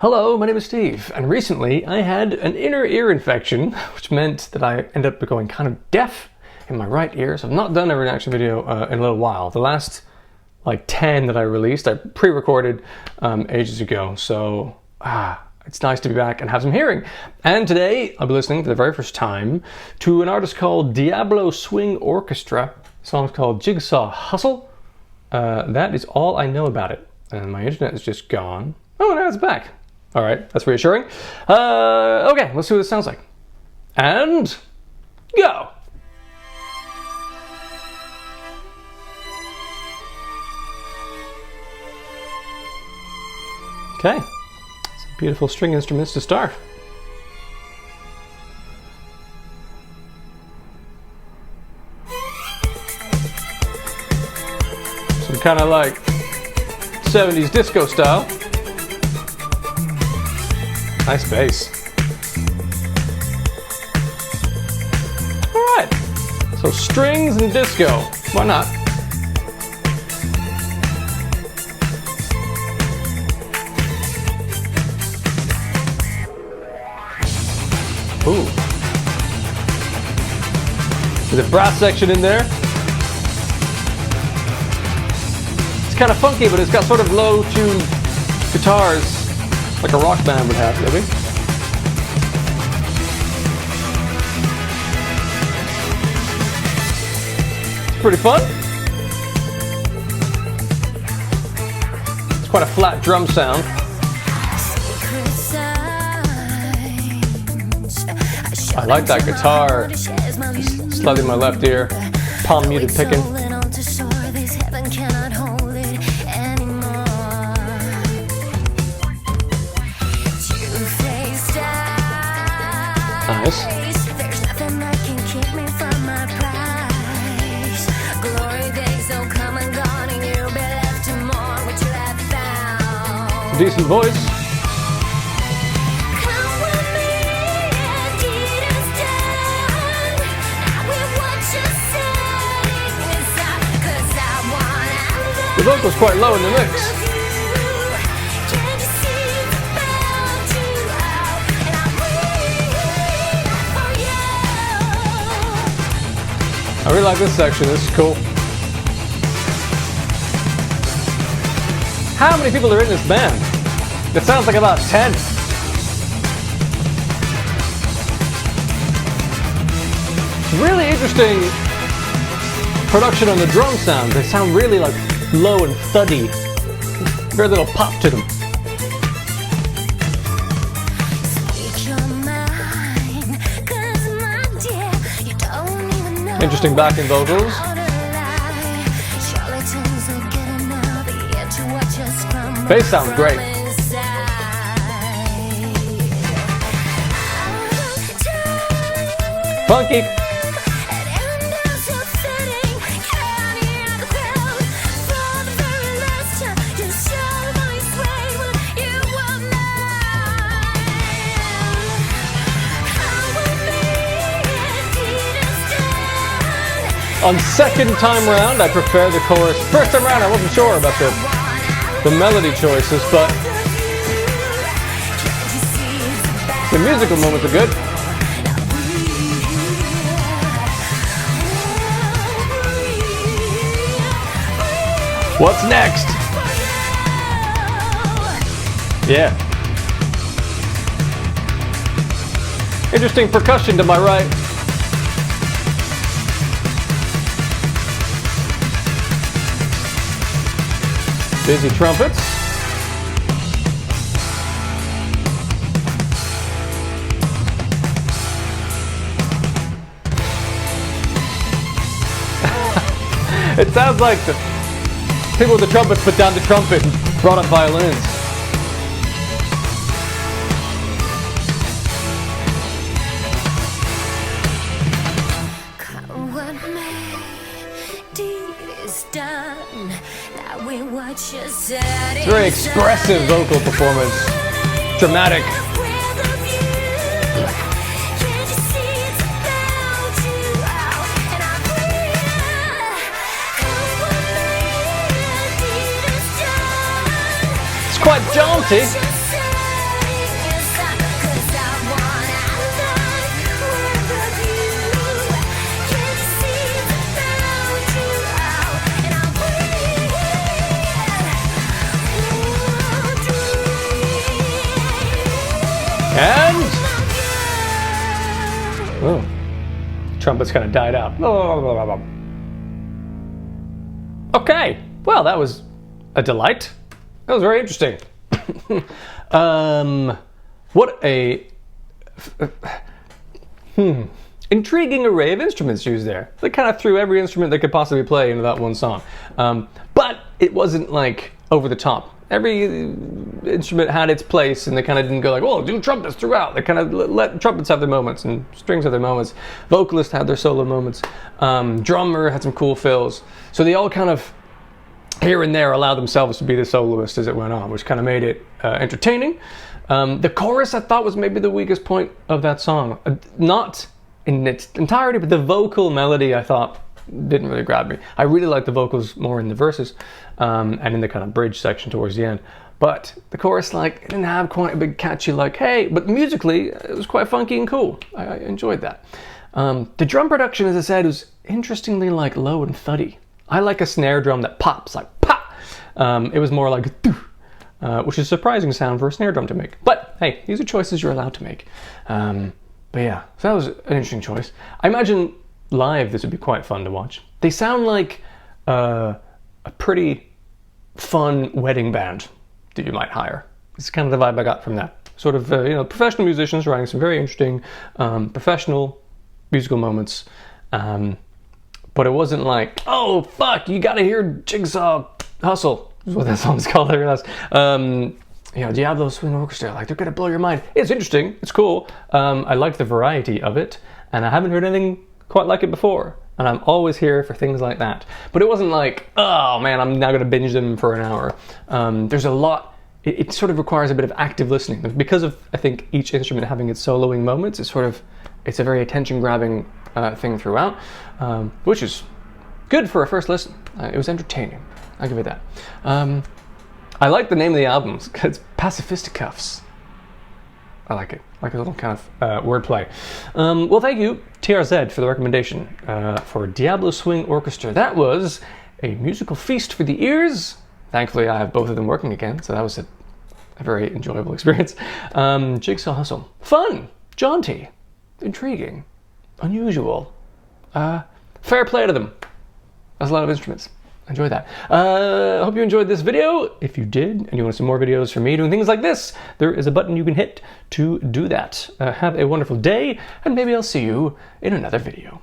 Hello, my name is Steve, and recently I had an inner ear infection, which meant that I ended up going kind of deaf in my right ear, so I've not done a reaction video in a little while. The last, 10 that I released, I pre-recorded ages ago, so it's nice to be back and have some hearing. And today, I'll be listening for the very first time to an artist called Diablo Swing Orchestra. The song's called Jigsaw Hustle. That is all I know about it, and my internet is just gone. Oh, now it's back. All right, that's reassuring. Okay, let's see what this sounds like. And go! Okay, some beautiful string instruments to start. Some kind of 70s disco style. Nice bass. Alright, so strings and disco, why not? Ooh. There's a brass section in there. It's kind of funky, but it's got sort of low tuned guitars. Like a rock band would have, maybe. It's pretty fun. It's quite a flat drum sound. I like that guitar. Just slightly in my left ear. Palm muted picking. Nice. There's nothing that can keep me from my prize. Glory days don't come and gone, and you'll be left to mourn what you have found. Decent voice. Come with me and get us down. I will watch you sitting inside, 'cause I want. The vocal's quite low in the mix. I really like this section, this is cool. How many people are in this band? It sounds like about 10. Really interesting production on the drum sound. They sound really low and thuddy. Very little pop to them. Interesting backing vocals. Bass sounds great. Funky. On second time round, I prefer the chorus. First time round, I wasn't sure about the melody choices, but the musical moments are good. What's next? Yeah. Interesting percussion to my right. Busy trumpets. It sounds like the people with the trumpets put down the trumpet and brought up violins. It's a very expressive vocal performance. Dramatic. It's quite jaunty. And... oh, trumpets kind of died out. Okay, well, that was a delight. That was very interesting. What a intriguing array of instruments used there. They kind of threw every instrument they could possibly play into that one song. But it wasn't like over the top. Every instrument had its place, and they kind of didn't go like, "Oh, do trumpets throughout." They kind of let trumpets have their moments, and strings have their moments. Vocalists had their solo moments. Drummer had some cool fills. So they all kind of, here and there, allowed themselves to be the soloist as it went on, which kind of made it entertaining. The chorus, I thought, was maybe the weakest point of that song. Not in its entirety, but the vocal melody, I thought, didn't really grab me. I really liked the vocals more in the verses and in the kind of bridge section towards the end. But the chorus, like, it didn't have quite a big catchy, like, hey, but musically, it was quite funky and cool. I enjoyed that. The drum production, as I said, was interestingly, like, low and thuddy. I like a snare drum that pops, like, pop. It was more like, which is a surprising sound for a snare drum to make. But, hey, these are choices you're allowed to make. But yeah, so that was an interesting choice. I imagine live this would be quite fun to watch. They sound like a pretty fun wedding band that you might hire. It's kind of the vibe I got from that. Sort of, professional musicians writing some very interesting, professional musical moments. But it wasn't like, oh, fuck, you gotta hear Jigsaw Hustle, is what that song's called, I realized. Diablo Swing Orchestra, like, they're gonna blow your mind. It's interesting, it's cool. I like the variety of it, and I haven't heard anything quite like it before. And I'm always here for things like that. But it wasn't like, oh man, I'm now gonna binge them for an hour. There's a lot, it sort of requires a bit of active listening. Because of, I think, each instrument having its soloing moments, it's a very attention-grabbing thing throughout, which is good for a first listen. It was entertaining, I'll give it that. I like the name of the album, it's Pacifisticuffs. I like it, like a little kind of wordplay. Well, thank you, TRZ, for the recommendation for Diablo Swing Orchestra. That was a musical feast for the ears. Thankfully, I have both of them working again, so that was a very enjoyable experience. Jigsaw Hustle. Fun, jaunty, intriguing, unusual. Fair play to them. That's a lot of instruments. Enjoy that. I hope you enjoyed this video. If you did, and you want some more videos from me doing things like this, there is a button you can hit to do that. Have a wonderful day, and maybe I'll see you in another video.